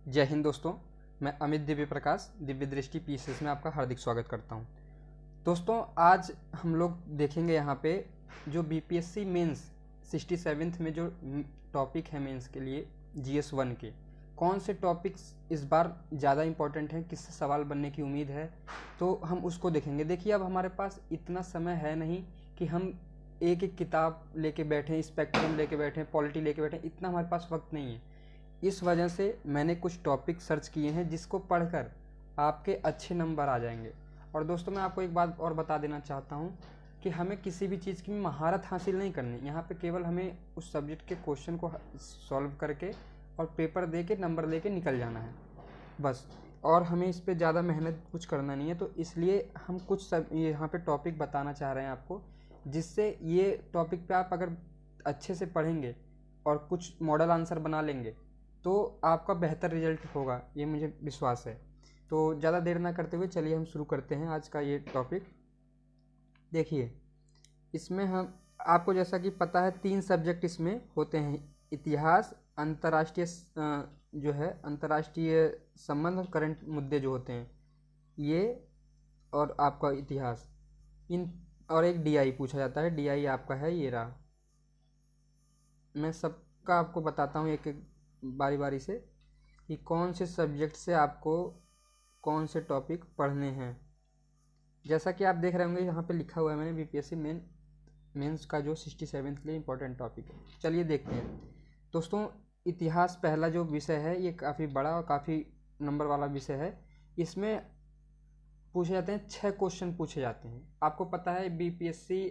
जय हिंद दोस्तों। मैं अमित दिव्य प्रकाश दिव्य दृष्टि पीसीएस में आपका हार्दिक स्वागत करता हूं। दोस्तों आज हम लोग देखेंगे यहाँ पे जो बीपीएससी मेंस 67th में जो टॉपिक है मेंस के लिए जीएस 1 के कौन से टॉपिक्स इस बार ज़्यादा इम्पोर्टेंट हैं, किससे सवाल बनने की उम्मीद है, तो हम उसको देखेंगे। देखिए अब हमारे पास इतना समय है नहीं कि हम एक एक किताब लेके बैठें, स्पेक्ट्रम लेके बैठें, पॉलिटी लेके बैठें, इतना हमारे पास वक्त नहीं है। इस वजह से मैंने कुछ टॉपिक सर्च किए हैं जिसको पढ़कर आपके अच्छे नंबर आ जाएंगे। और दोस्तों मैं आपको एक बात और बता देना चाहता हूं कि हमें किसी भी चीज़ की महारत हासिल नहीं करनी, यहाँ पे केवल हमें उस सब्जेक्ट के क्वेश्चन को सॉल्व करके और पेपर दे के नंबर लेके निकल जाना है बस, और हमें इस पर ज़्यादा मेहनत कुछ करना नहीं है। तो इसलिए हम कुछ यहाँ पे टॉपिक बताना चाह रहे हैं आपको, जिससे ये टॉपिक पे आप अगर अच्छे से पढ़ेंगे और कुछ मॉडल आंसर बना लेंगे तो आपका बेहतर रिजल्ट होगा, ये मुझे विश्वास है। तो ज़्यादा देर ना करते हुए चलिए हम शुरू करते हैं आज का ये टॉपिक। देखिए इसमें हम आपको जैसा कि पता है 3 सब्जेक्ट इसमें होते हैं, इतिहास, अंतर्राष्ट्रीय जो है अंतर्राष्ट्रीय संबंध, करंट मुद्दे जो होते हैं ये, और आपका इतिहास, इन और एक डीआई पूछा जाता है। डीआई आपका है ये रहा। मैं सबका आपको बताता हूँ एक एक बारी बारी से कि कौन से सब्जेक्ट से आपको कौन से टॉपिक पढ़ने हैं। जैसा कि आप देख रहे होंगे यहाँ पे लिखा हुआ है मैंने बीपीएससी मेंस का जो 67th के लिए इम्पोर्टेंट टॉपिक है। चलिए देखते हैं दोस्तों। इतिहास पहला जो विषय है ये काफ़ी बड़ा और काफ़ी नंबर वाला विषय है। इसमें पूछे जाते हैं 6 क्वेश्चन पूछे जाते हैं। आपको पता है बीपीएससी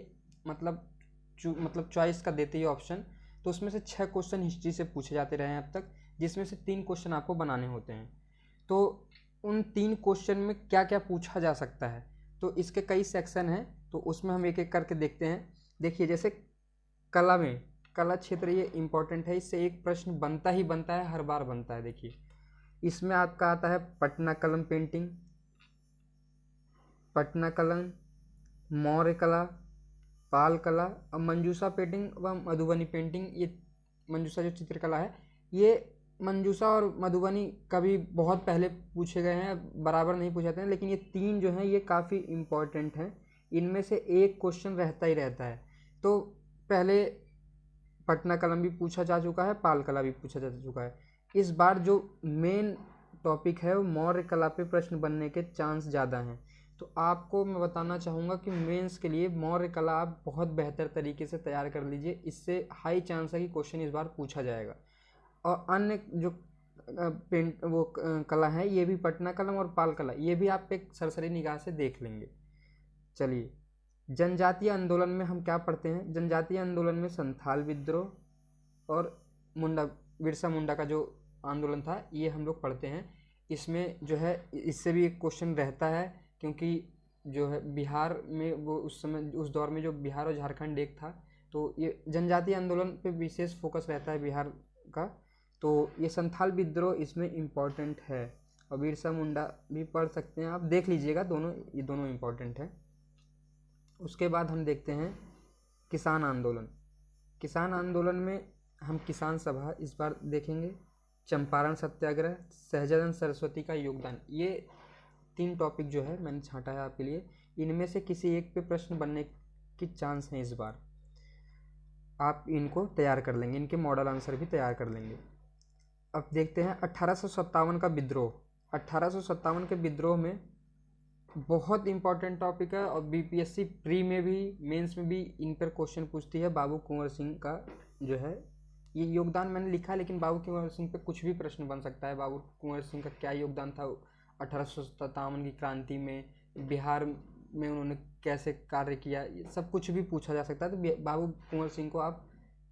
मतलब चॉइस का देते ही ऑप्शन, तो उसमें से 6 क्वेश्चन हिस्ट्री से पूछे जाते रहे हैं अब तक, जिसमें से 3 क्वेश्चन आपको बनाने होते हैं। तो उन 3 क्वेश्चन में क्या क्या पूछा जा सकता है, तो इसके कई सेक्शन हैं, तो उसमें हम एक एक करके देखते हैं। देखिए जैसे कला में, कला क्षेत्र ये इम्पोर्टेंट है, इससे एक प्रश्न बनता ही बनता है, हर बार बनता है। देखिए इसमें आपका आता है पटना कलम पेंटिंग, पटना कलम, मौर्य कला, पाल कला और मंजूषा पेंटिंग व मधुबनी पेंटिंग। ये मंजूषा जो चित्रकला है, ये मंजूषा और मधुबनी कभी बहुत पहले पूछे गए हैं, बराबर नहीं पूछे जाते हैं, लेकिन ये 3 जो हैं ये काफ़ी इम्पोर्टेंट हैं। इनमें से एक क्वेश्चन रहता ही रहता है। तो पहले पटना कलम भी पूछा जा चुका है, पाल कला भी पूछा जा चुका है। इस बार जो मेन टॉपिक है वो मौर्य कला पे प्रश्न बनने के चांस ज़्यादा हैं। तो आपको मैं बताना चाहूँगा कि मेंस के लिए मौर्य कला आप बहुत बेहतर तरीके से तैयार कर लीजिए, इससे हाई चांस है कि क्वेश्चन इस बार पूछा जाएगा। और अन्य जो कला है ये भी पटना कलम और पाल कला, ये भी आप एक सरसरी निगाह से देख लेंगे। चलिए जनजातीय आंदोलन में हम क्या पढ़ते हैं। जनजातीय आंदोलन में संथाल विद्रोह और बिरसा मुंडा का जो आंदोलन था ये हम लोग पढ़ते हैं। इसमें जो है इससे भी एक क्वेश्चन रहता है, क्योंकि जो है बिहार में वो उस समय उस दौर में जो बिहार और झारखंड एक था, तो ये जनजातीय आंदोलन पे विशेष फोकस रहता है बिहार का। तो ये संथाल विद्रोह इसमें इम्पॉर्टेंट है, और बिरसा मुंडा भी पढ़ सकते हैं, आप देख लीजिएगा, ये दोनों इम्पॉर्टेंट है। उसके बाद हम देखते हैं किसान आंदोलन। किसान आंदोलन में हम किसान सभा इस बार देखेंगे, चंपारण सत्याग्रह, सहजानंद सरस्वती का योगदान। ये 3 टॉपिक जो है मैंने छांटा है आपके लिए, इनमें से किसी एक पे प्रश्न बनने की चांस है इस बार। आप इनको तैयार कर लेंगे, इनके मॉडल आंसर भी तैयार कर लेंगे। अब देखते हैं 1857 का विद्रोह। 1857 के विद्रोह में बहुत इंपॉर्टेंट टॉपिक है, और बीपीएससी प्री में भी मेंस में भी इन पर क्वेश्चन पूछती है। बाबू कुंवर सिंह का जो है ये योगदान मैंने लिखा है, लेकिन बाबू कुंवर सिंह पे कुछ भी प्रश्न बन सकता है। बाबू कुंवर सिंह का क्या योगदान था 1857 की क्रांति में, बिहार में उन्होंने कैसे कार्य किया, ये सब कुछ भी पूछा जा सकता है। तो बाबू कुंवर सिंह को आप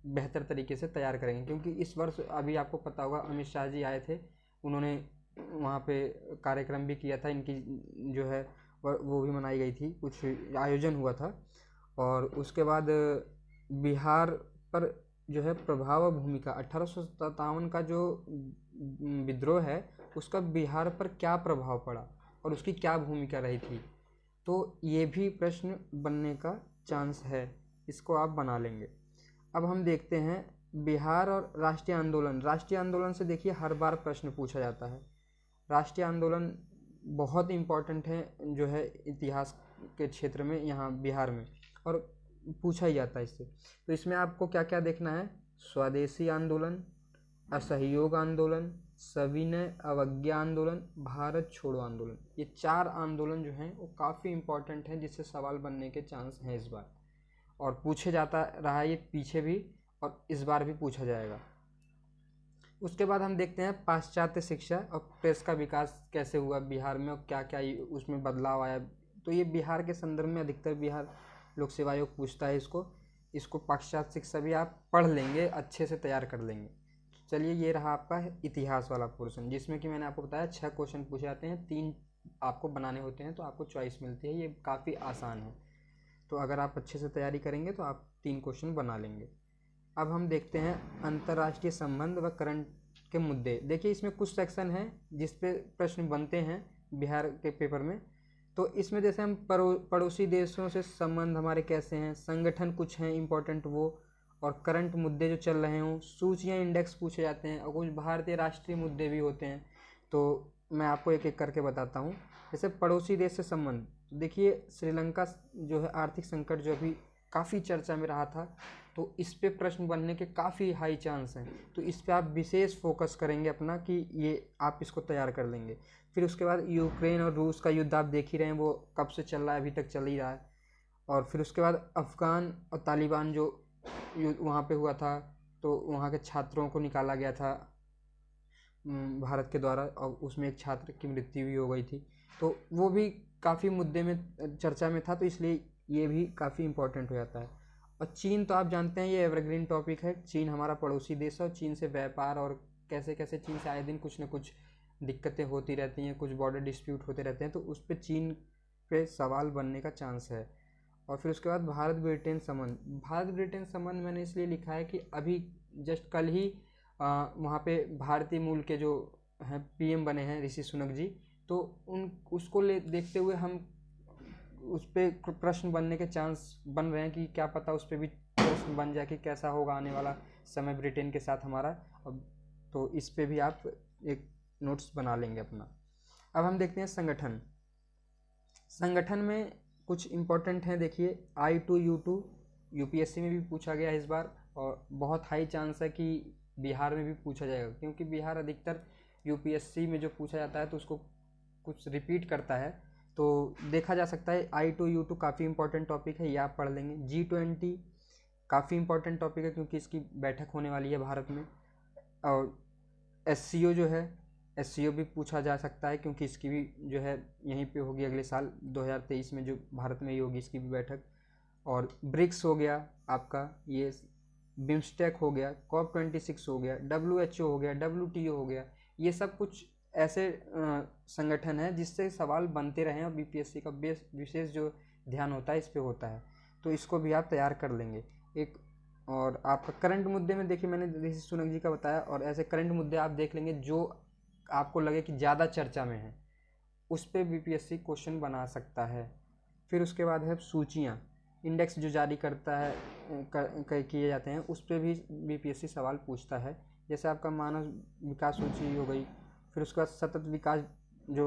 बेहतर तरीके से तैयार करेंगे, क्योंकि इस वर्ष अभी आपको पता होगा अमित शाह जी आए थे, उन्होंने वहाँ पे कार्यक्रम भी किया था, इनकी जो है वो भी मनाई गई थी, कुछ आयोजन हुआ था। और उसके बाद बिहार पर जो है प्रभाव और भूमिका, 1857 का जो विद्रोह है उसका बिहार पर क्या प्रभाव पड़ा और उसकी क्या भूमिका रही थी, तो ये भी प्रश्न बनने का चांस है, इसको आप बना लेंगे। अब हम देखते हैं बिहार और राष्ट्रीय आंदोलन से देखिए हर बार प्रश्न पूछा जाता है। राष्ट्रीय आंदोलन बहुत इम्पोर्टेंट है जो है इतिहास के क्षेत्र में यहाँ बिहार में, और पूछा ही जाता है इससे। तो इसमें आपको क्या क्या देखना है, स्वदेशी आंदोलन, असहयोग आंदोलन, सविनय अवज्ञा आंदोलन, भारत छोड़ो आंदोलन। ये 4 आंदोलन जो हैं वो काफ़ी इम्पोर्टेंट हैं, जिससे सवाल बनने के चांस हैं इस बार, और पूछे जाता रहा है ये पीछे भी, और इस बार भी पूछा जाएगा। उसके बाद हम देखते हैं पाश्चात्य शिक्षा और प्रेस का विकास कैसे हुआ बिहार में, और क्या क्या उसमें बदलाव आया। तो ये बिहार के संदर्भ में अधिकतर बिहार लोक सेवा आयोग पूछता है इसको पाश्चात्य शिक्षा भी आप पढ़ लेंगे, अच्छे से तैयार कर लेंगे। चलिए, ये रहा आपका इतिहास वाला पोर्शन, जिसमें कि मैंने आपको बताया 6 क्वेश्चन पूछे जाते हैं, 3 आपको बनाने होते हैं, तो आपको चॉइस मिलती है। ये काफ़ी आसान है, तो अगर आप अच्छे से तैयारी करेंगे तो आप 3 क्वेश्चन बना लेंगे। अब हम देखते हैं अंतर्राष्ट्रीय संबंध व करंट के मुद्दे। देखिए, इसमें कुछ सेक्शन हैं जिस पे प्रश्न बनते हैं बिहार के पेपर में। तो इसमें जैसे हम पड़ोसी देशों से संबंध हमारे कैसे हैं, संगठन कुछ हैं इंपॉर्टेंट वो, और करंट मुद्दे जो चल रहे हों, सूचियाँ इंडेक्स पूछे जाते हैं, और कुछ भारतीय राष्ट्रीय मुद्दे भी होते हैं। तो मैं आपको एक एक करके बताता हूँ। जैसे पड़ोसी देश से संबंध, देखिए श्रीलंका जो है आर्थिक संकट जो अभी काफ़ी चर्चा में रहा था, तो इस पे प्रश्न बनने के काफ़ी हाई चांस हैं। तो इस पे आप विशेष फोकस करेंगे अपना कि ये आप इसको तैयार कर लेंगे। फिर उसके बाद यूक्रेन और रूस का युद्ध आप देख ही रहे हैं, वो कब से चल रहा है, अभी तक चल ही रहा है। और फिर उसके बाद अफ़गान और तालिबान जो युद्ध वहाँ पे हुआ था, तो वहाँ के छात्रों को निकाला गया था भारत के द्वारा, और उसमें एक छात्र की मृत्यु भी हो गई थी। तो वो भी काफ़ी मुद्दे में चर्चा में था, तो इसलिए ये भी काफ़ी इम्पोर्टेंट हो जाता है। और चीन तो आप जानते हैं ये एवरग्रीन टॉपिक है। चीन हमारा पड़ोसी देश है, और चीन से व्यापार और कैसे कैसे चीन से आए दिन कुछ न कुछ दिक्कतें होती रहती हैं, कुछ बॉर्डर डिस्प्यूट होते रहते हैं, तो उस पर चीन पे सवाल बनने का चांस है। और फिर उसके बाद भारत ब्रिटेन संबंध मैंने इसलिए लिखा है कि अभी जस्ट कल ही वहाँ पे भारतीय मूल के जो हैं पीएम बने हैं ऋषि सुनक जी, तो उसको देखते हुए हम उस पर प्रश्न बनने के चांस बन रहे हैं कि क्या पता उस पर भी प्रश्न बन जाए कि कैसा होगा आने वाला समय ब्रिटेन के साथ हमारा। अब तो इस पे भी आप एक नोट्स बना लेंगे अपना। अब हम देखते हैं संगठन में कुछ इम्पोर्टेंट हैं। देखिए I2U2 यूपीएससी में भी पूछा गया है इस बार, और बहुत हाई चांस है कि बिहार में भी पूछा जाएगा, क्योंकि बिहार अधिकतर यूपीएससी में जो पूछा जाता है तो उसको कुछ रिपीट करता है। तो देखा जा सकता है I2U2 काफ़ी इंपॉर्टेंट टॉपिक है, ये आप पढ़ लेंगे। G20 काफ़ी इंपॉर्टेंट टॉपिक है, क्योंकि इसकी बैठक होने वाली है भारत में। और SCO जो है, SCO भी पूछा जा सकता है, क्योंकि इसकी भी जो है यहीं पे होगी अगले साल 2023 में, जो भारत में ही होगी इसकी भी बैठक। और ब्रिक्स हो गया आपका, ये बिम्स्टेक हो गया, COP26 हो गया, WHO हो गया, WTO हो गया। ये सब कुछ ऐसे संगठन है जिससे सवाल बनते रहे, और बीपीएससी का विशेष जो ध्यान होता है इस पे होता है, तो इसको भी आप तैयार कर लेंगे। एक और आपका करंट मुद्दे में देखिए मैंने ऋषि सुनक जी का बताया, और ऐसे करंट मुद्दे आप देख लेंगे जो आपको लगे कि ज़्यादा चर्चा में है, उस पर बीपीएससी क्वेश्चन बना सकता है। फिर उसके बाद है सूचियाँ, इंडेक्स जो जारी करता है किए जाते हैं, उस पर भी बीपीएससी सवाल पूछता है। जैसे आपका मानव विकास सूची हो गई, फिर उसके बाद सतत विकास जो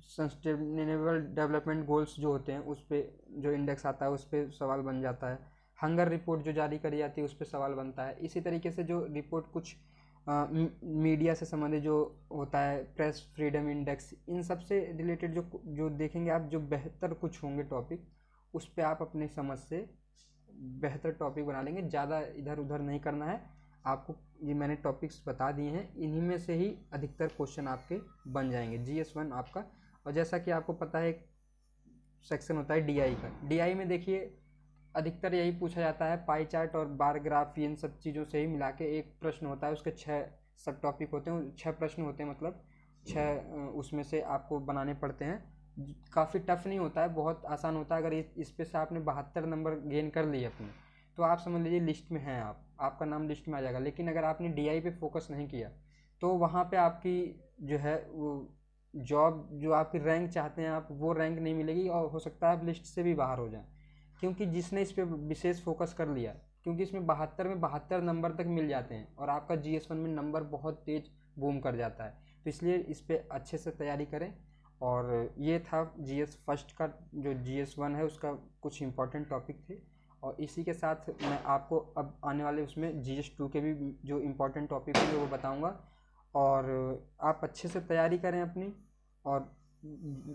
सस्टेनेबल डेवलपमेंट गोल्स जो होते हैं उस पर जो इंडेक्स आता है उस पर सवाल बन जाता है। हंगर रिपोर्ट जो जारी करी जाती है उस पर सवाल बनता है। इसी तरीके से जो रिपोर्ट कुछ मीडिया से संबंधित जो होता है, प्रेस फ्रीडम इंडेक्स, इन सब से रिलेटेड जो देखेंगे आप, जो बेहतर कुछ होंगे टॉपिक, उस पर आप अपनी समझ से बेहतर टॉपिक बना लेंगे। ज़्यादा इधर उधर नहीं करना है आपको। ये मैंने टॉपिक्स बता दिए हैं, इन्हीं में से ही अधिकतर क्वेश्चन आपके बन जाएंगे। GS1 आपका, और जैसा कि आपको पता है एक सेक्शन होता है DI का। DI में देखिए अधिकतर यही पूछा जाता है, पाई चार्ट और बार ग्राफ, इन सब चीज़ों से ही मिला के एक प्रश्न होता है। उसके 6 सब टॉपिक होते हैं, 6 प्रश्न होते हैं, मतलब 6 उसमें से आपको बनाने पड़ते हैं। काफ़ी टफ नहीं होता है, बहुत आसान होता है। अगर इस पे से आपने 72 नंबर गेन कर लिए अपने, तो आप समझ लीजिए लिस्ट में हैं, आपका नाम लिस्ट में आ जाएगा। लेकिन अगर आपने DI पे फोकस नहीं किया, तो वहाँ पे आपकी जो है वो जॉब, जो आपकी रैंक चाहते हैं आप, वो रैंक नहीं मिलेगी, और हो सकता है आप लिस्ट से भी बाहर हो जाएं। क्योंकि जिसने इस पर विशेष फोकस कर लिया क्योंकि इसमें 72 में 72 नंबर तक मिल जाते हैं और आपका GS1 में नंबर बहुत तेज बूम कर जाता है। तो इसलिए इस पर अच्छे से तैयारी करें। और ये था GS फर्स्ट का जो GS1 है उसका कुछ इंपॉर्टेंट टॉपिक थे। और इसी के साथ मैं आपको अब आने वाले उसमें GS2 के भी जो इम्पोर्टेंट टॉपिक होंगे वो बताऊंगा। और आप अच्छे से तैयारी करें अपनी। और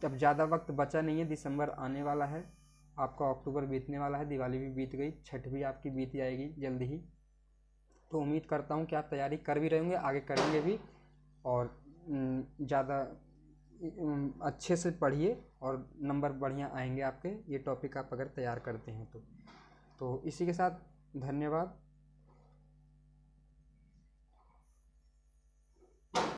अब ज़्यादा वक्त बचा नहीं है, दिसंबर आने वाला है, आपका अक्टूबर बीतने वाला है, दिवाली भी बीत गई, छठ भी आपकी बीत जाएगी जल्द ही। तो उम्मीद करता हूँ कि आप तैयारी कर भी रहे होंगे, आगे करेंगे भी। और ज़्यादा अच्छे से पढ़िए और नंबर बढ़िया आएंगे आपके, ये टॉपिक आप अगर तैयार करते हैं तो इसी के साथ धन्यवाद।